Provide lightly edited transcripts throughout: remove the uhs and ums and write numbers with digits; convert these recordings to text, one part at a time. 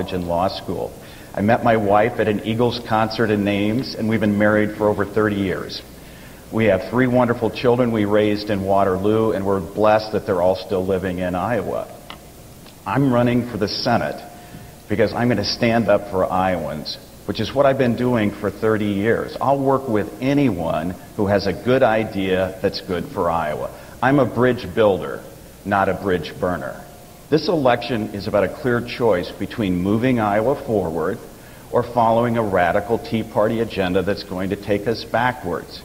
in law school. I met my wife at an Eagles concert in Ames, and we've been married for over 30 years. We have 3 wonderful children we raised in Waterloo, and we're blessed that they're all still living in Iowa. I'm running for the Senate because I'm going to stand up for Iowans, which is what I've been doing for 30 years. I'll work with anyone who has a good idea that's good for Iowa. I'm a bridge builder, not a bridge burner. This election is about a clear choice between moving Iowa forward or following a radical Tea Party agenda that's going to take us backwards.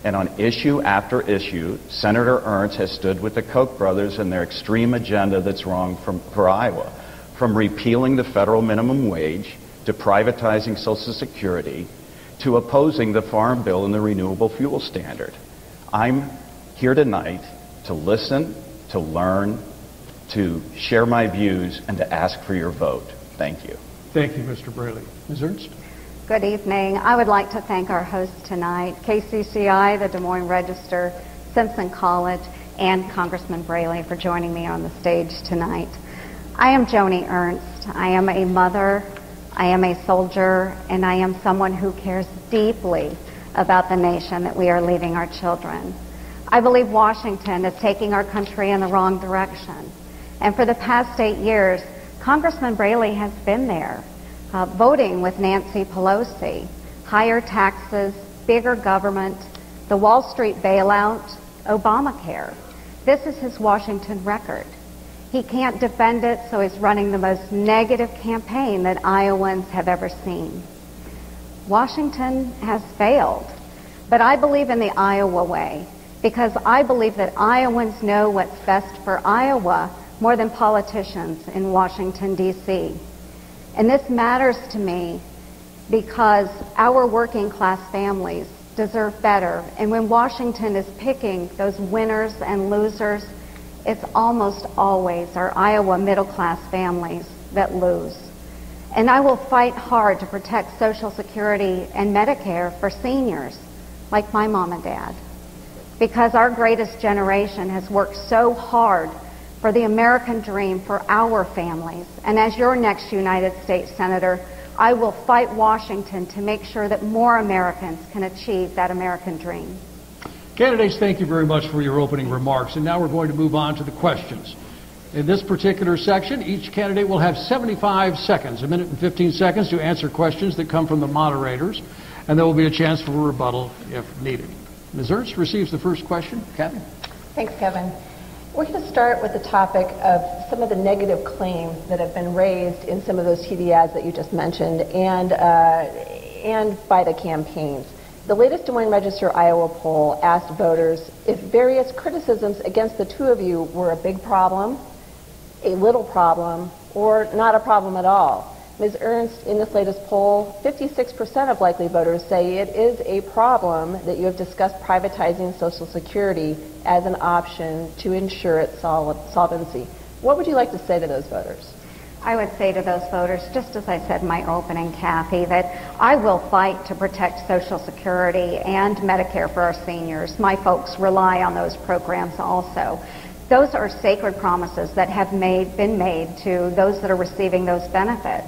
And on issue after issue, Senator Ernst has stood with the Koch brothers and their extreme agenda that's wrong for Iowa. From repealing the federal minimum wage, to privatizing Social Security, to opposing the Farm Bill and the renewable fuel standard. I'm here tonight to listen, to learn, to share my views, and to ask for your vote. Thank you. Thank you, Mr. Braley. Ms. Ernst? Good evening. I would like to thank our hosts tonight, KCCI, the Des Moines Register, Simpson College, and Congressman Braley for joining me on the stage tonight. I am Joni-Ernst. I am a mother, I am a soldier, and I am someone who cares deeply about the nation that we are leaving our children. I believe Washington is taking our country in the wrong direction. And for the past 8 years, Congressman Braley has been there, voting with Nancy Pelosi, higher taxes, bigger government, the Wall Street bailout, Obamacare. This is his Washington record. He can't defend it, so he's running the most negative campaign that Iowans have ever seen. Washington has failed, but I believe in the Iowa way because I believe that Iowans know what's best for Iowa more than politicians in Washington, D.C. And this matters to me because our working class families deserve better. And when Washington is picking those winners and losers, it's almost always our Iowa middle class families that lose. And I will fight hard to protect Social Security and Medicare for seniors like my mom and dad, because our greatest generation has worked so hard for the American dream for our families. And as your next United States Senator, I will fight Washington to make sure that more Americans can achieve that American dream. Candidates, thank you very much for your opening remarks. And now we're going to move on to the questions. In this particular section, each candidate will have 75 seconds, 1 minute and 15 seconds, to answer questions that come from the moderators. And there will be a chance for a rebuttal if needed. Ms. Ernst receives the first question. Kathy? Thanks, Kevin. We're going to start with the topic of some of the negative claims that have been raised in some of those TV ads that you just mentioned and by the campaigns. The latest Des Moines Register Iowa poll asked voters if various criticisms against the two of you were a big problem, a little problem, or not a problem at all. Ms. Ernst, in this latest poll, 56% of likely voters say it is a problem that you have discussed privatizing Social Security as an option to ensure its solvency. What would you like to say to those voters? I would say to those voters, just as I said in my opening, Kathy, that I will fight to protect Social Security and Medicare for our seniors. My folks rely on those programs also. Those are sacred promises that have been made to those that are receiving those benefits.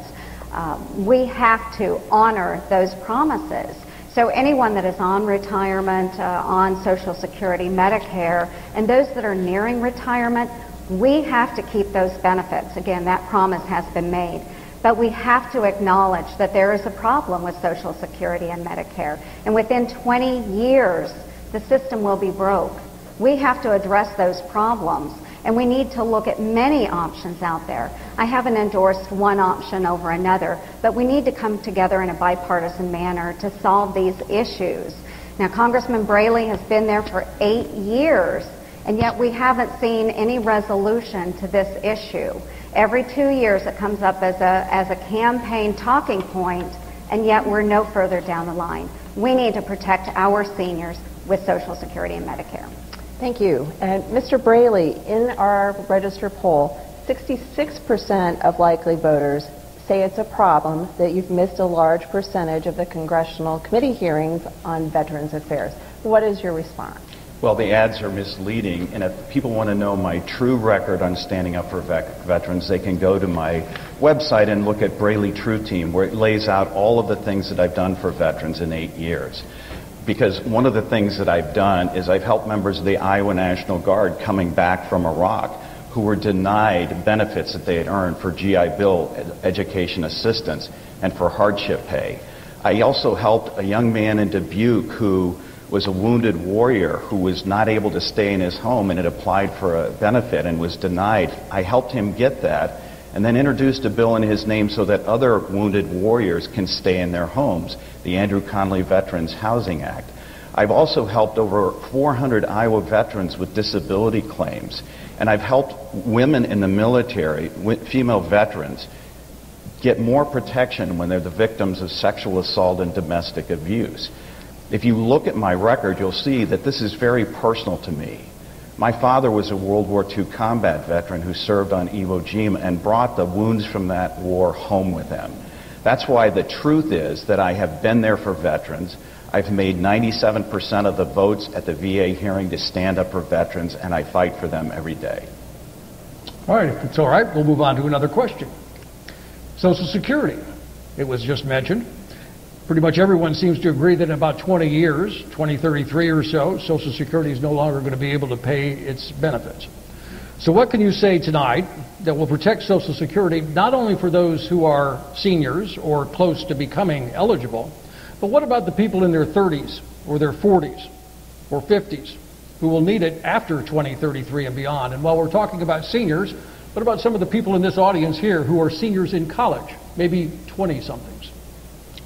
We have to honor those promises. So anyone that is on retirement, on Social Security, Medicare, and those that are nearing retirement, we have to keep those benefits. Again, that promise has been made. But we have to acknowledge that there is a problem with Social Security and Medicare. And within 20 years, the system will be broke. We have to address those problems. And we need to look at many options out there. I haven't endorsed one option over another, but we need to come together in a bipartisan manner to solve these issues. Now, Congressman Braley has been there for 8 years, and yet we haven't seen any resolution to this issue. Every 2 years it comes up as a campaign talking point, and yet we're no further down the line. We need to protect our seniors with Social Security and Medicare. Thank you. And Mr. Braley, in our register poll, 66% of likely voters say it's a problem that you've missed a large percentage of the congressional committee hearings on Veterans Affairs. What is your response? Well, the ads are misleading, and if people want to know my true record on standing up for veterans, they can go to my website and look at Braley True Team, where it lays out all of the things that I've done for veterans in 8 years. Because one of the things that I've done is I've helped members of the Iowa National Guard coming back from Iraq who were denied benefits that they had earned for GI Bill education assistance and for hardship pay. I also helped a young man in Dubuque who was a wounded warrior who was not able to stay in his home and had applied for a benefit and was denied. I helped him get that and then introduced a bill in his name so that other wounded warriors can stay in their homes, the Andrew Connolly Veterans Housing Act. I've also helped over 400 Iowa veterans with disability claims, and I've helped women in the military, female veterans, get more protection when they're the victims of sexual assault and domestic abuse. If you look at my record, you'll see that this is very personal to me. My father was a World War II combat veteran who served on Iwo Jima and brought the wounds from that war home with him. That's why the truth is that I have been there for veterans. I've made 97% of the votes at the VA hearing to stand up for veterans, and I fight for them every day. All right, if it's all right, we'll move on to another question. Social Security. It was just mentioned. Pretty much everyone seems to agree that in about 20 years, 2033 or so, Social Security is no longer going to be able to pay its benefits. So what can you say tonight that will protect Social Security not only for those who are seniors or close to becoming eligible, but what about the people in their 30s or their 40s or 50s who will need it after 2033 and beyond? And while we're talking about seniors, what about some of the people in this audience here who are seniors in college, maybe 20-somethings?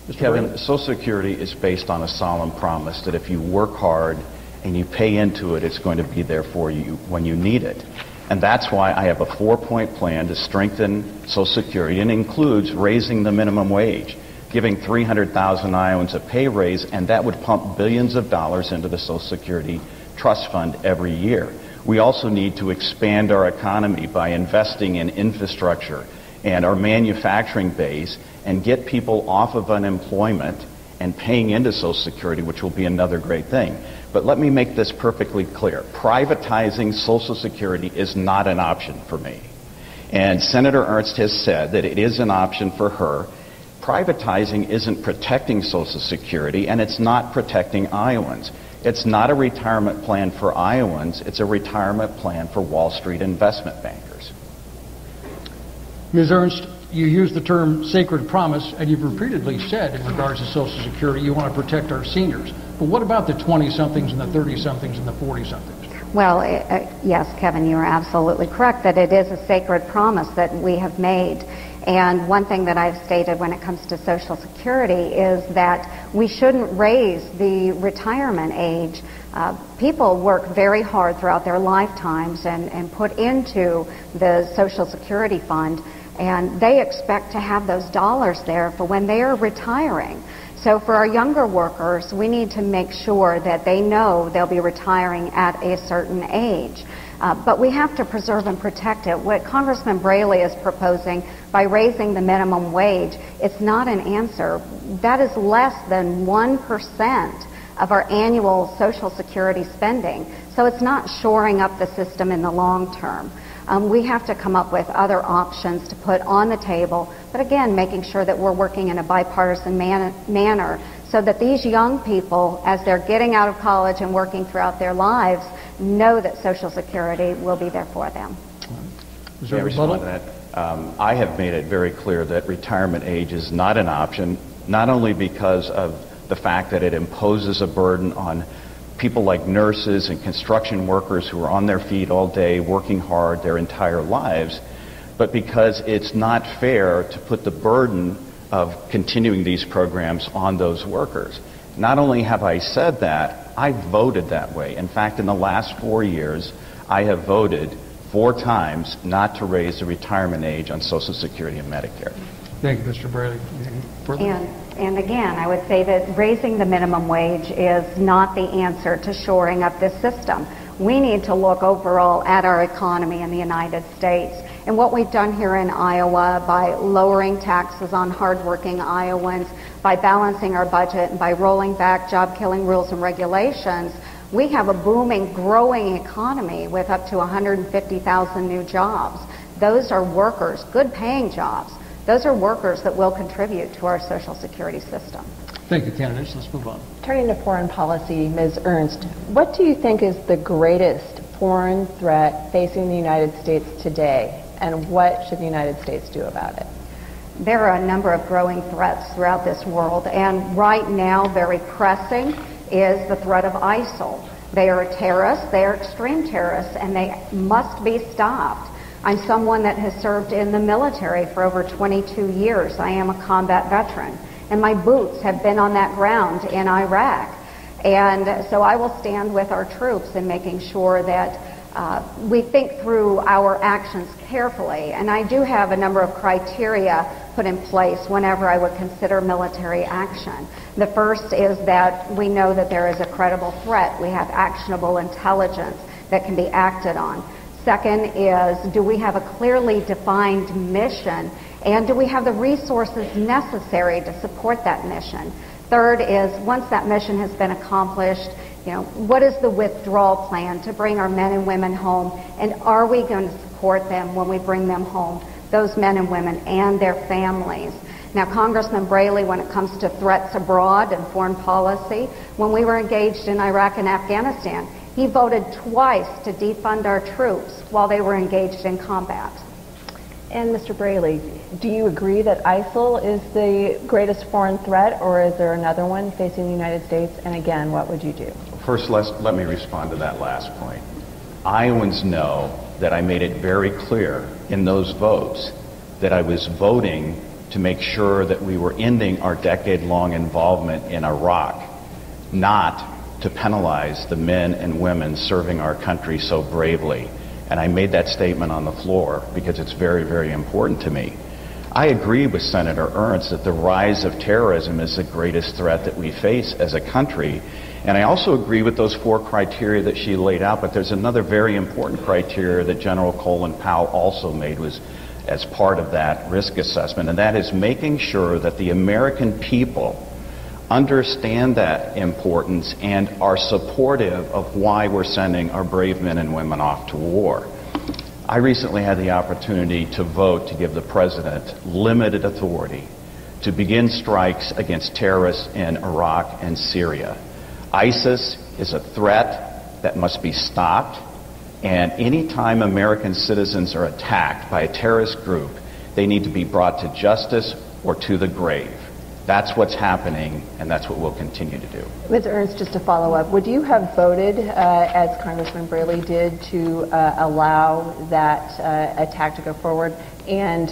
Mr. Kevin, Braley? Social Security is based on a solemn promise that if you work hard and you pay into it, it's going to be there for you when you need it. And that's why I have a 4-point plan to strengthen Social Security, and it includes raising the minimum wage, giving 300,000 Iowans a pay raise, and that would pump billions of dollars into the Social Security Trust Fund every year. We also need to expand our economy by investing in infrastructure and our manufacturing base and get people off of unemployment and paying into Social Security, which will be another great thing. But let me make this perfectly clear. Privatizing Social Security is not an option for me. And Senator Ernst has said that it is an option for her. Privatizing isn't protecting Social Security, and it's not protecting Iowans. It's not a retirement plan for Iowans. It's a retirement plan for Wall Street investment bankers. Ms. Ernst, you used the term sacred promise, and you've repeatedly said in regards to Social Security you want to protect our seniors. But what about the 20-somethings and the 30-somethings and the 40-somethings? Well, yes, Kevin, you are absolutely correct that it is a sacred promise that we have made. And one thing that I've stated when it comes to Social Security is that we shouldn't raise the retirement age. People work very hard throughout their lifetimes and put into the Social Security fund, and they expect to have those dollars there for when they are retiring. So for our younger workers, we need to make sure that they know they'll be retiring at a certain age. But we have to preserve and protect it. What Congressman Braley is proposing by raising the minimum wage, it's not an answer. That is less than 1% of our annual Social Security spending. So it's not shoring up the system in the long term. We have to come up with other options to put on the table, but again, making sure that we're working in a bipartisan manner so that these young people, as they're getting out of college and working throughout their lives, know that Social Security will be there for them. May I respond to that? I have made it very clear that retirement age is not an option, not only because of the fact that it imposes a burden on people like nurses and construction workers who are on their feet all day working hard their entire lives, but because it's not fair to put the burden of continuing these programs on those workers. Not only have I said that, I voted that way. In fact, in the last 4 years, I have voted 4 times not to raise the retirement age on Social Security and Medicare. Thank you, Mr. Braley. And again, I would say that raising the minimum wage is not the answer to shoring up this system. We need to look overall at our economy in the United States. And what we've done here in Iowa by lowering taxes on hardworking Iowans, by balancing our budget, and by rolling back job-killing rules and regulations, We have a booming, growing economy with up to 150,000 new jobs. Those are workers, good paying jobs. Those are workers that will contribute to our Social Security system. Thank you, candidates. Let's move on. Turning to foreign policy, Ms. Ernst, what do you think is the greatest foreign threat facing the United States today, and what should the United States do about it? There are a number of growing threats throughout this world, and right now, very pressing, is the threat of ISIL. They are terrorists, they are extreme terrorists, and they must be stopped. I'm someone that has served in the military for over 22 years. I am a combat veteran, and my boots have been on that ground in Iraq. And so I will stand with our troops in making sure that we think through our actions carefully. And I do have a number of criteria put in place whenever I would consider military action. The first is that we know that there is a credible threat. We have actionable intelligence that can be acted on. Second is, do we have a clearly defined mission, and do we have the resources necessary to support that mission? Third is, once that mission has been accomplished, what is the withdrawal plan to bring our men and women home, and are we going to support them when we bring them home, those men and women and their families? Now, Congressman Braley, when it comes to threats abroad and foreign policy, when we were engaged in Iraq and Afghanistan, he voted twice to defund our troops while they were engaged in combat. And Mr. Braley, do you agree that ISIL is the greatest foreign threat, or is there another one facing the United States? And again, what would you do? First, let me respond to that last point. Iowans know that I made it very clear in those votes that I was voting to make sure that we were ending our decade-long involvement in Iraq, not to penalize the men and women serving our country so bravely. And I made that statement on the floor because it's very, very important to me. I agree with Senator Ernst that the rise of terrorism is the greatest threat that we face as a country. And I also agree with those 4 criteria that she laid out, but there's another very important criteria that General Colin Powell also made was as part of that risk assessment, and that is making sure that the American people understand that importance and are supportive of why we're sending our brave men and women off to war. I recently had the opportunity to vote to give the President limited authority to begin strikes against terrorists in Iraq and Syria. ISIS is a threat that must be stopped, and any time American citizens are attacked by a terrorist group, they need to be brought to justice or to the grave. That's what's happening, and that's what we'll continue to do. Ms. Ernst, just to follow up, would you have voted, as Congressman Braley did, to allow that attack to go forward? And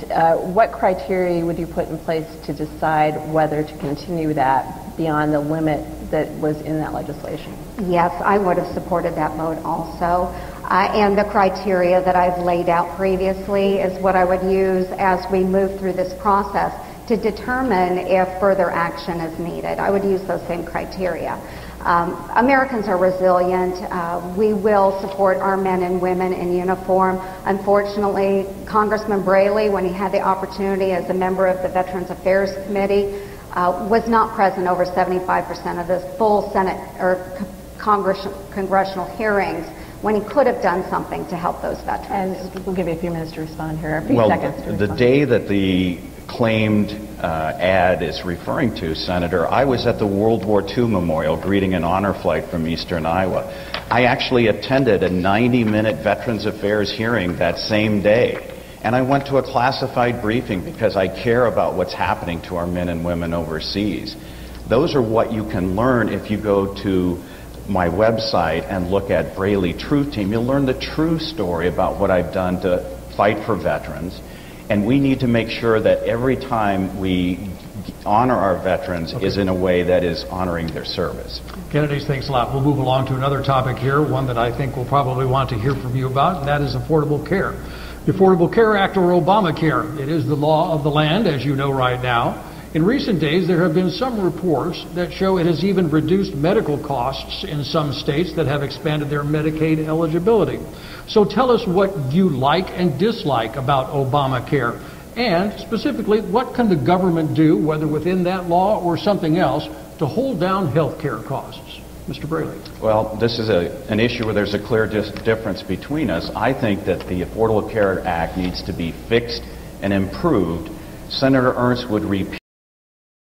what criteria would you put in place to decide whether to continue that beyond the limit that was in that legislation? Yes, I would have supported that vote also. And the criteria that I've laid out previously is what I would use as we move through this process to determine if further action is needed. I would use those same criteria. Americans are resilient. We will support our men and women in uniform. Unfortunately, Congressman Braley, when he had the opportunity as a member of the Veterans Affairs Committee, was not present over 75% of the full Senate or congressional hearings when he could have done something to help those veterans. And we'll give you a few minutes to respond here. A few seconds to respond. The day that the claimed ad is referring to, Senator, I was at the World War II Memorial greeting an honor flight from Eastern Iowa. I actually attended a 90-minute Veterans Affairs hearing that same day. And I went to a classified briefing because I care about what's happening to our men and women overseas. Those are what you can learn if you go to my website and look at Braley Truth Team. You'll learn the true story about what I've done to fight for veterans. And we need to make sure that every time we honor our veterans is in a way that is honoring their service. Candidates, thanks a lot. We'll move along to another topic here, one that I think we'll probably want to hear from you about, and that is affordable care. The Affordable Care Act, or Obamacare, it is the law of the land, as you know right now. In recent days, there have been some reports that show it has even reduced medical costs in some states that have expanded their Medicaid eligibility. So tell us what you like and dislike about Obamacare, and specifically, what can the government do, whether within that law or something else, to hold down health care costs? Mr. Braley. Well, this is an issue where there's a clear difference between us. I think that the Affordable Care Act needs to be fixed and improved. Senator Ernst would repeat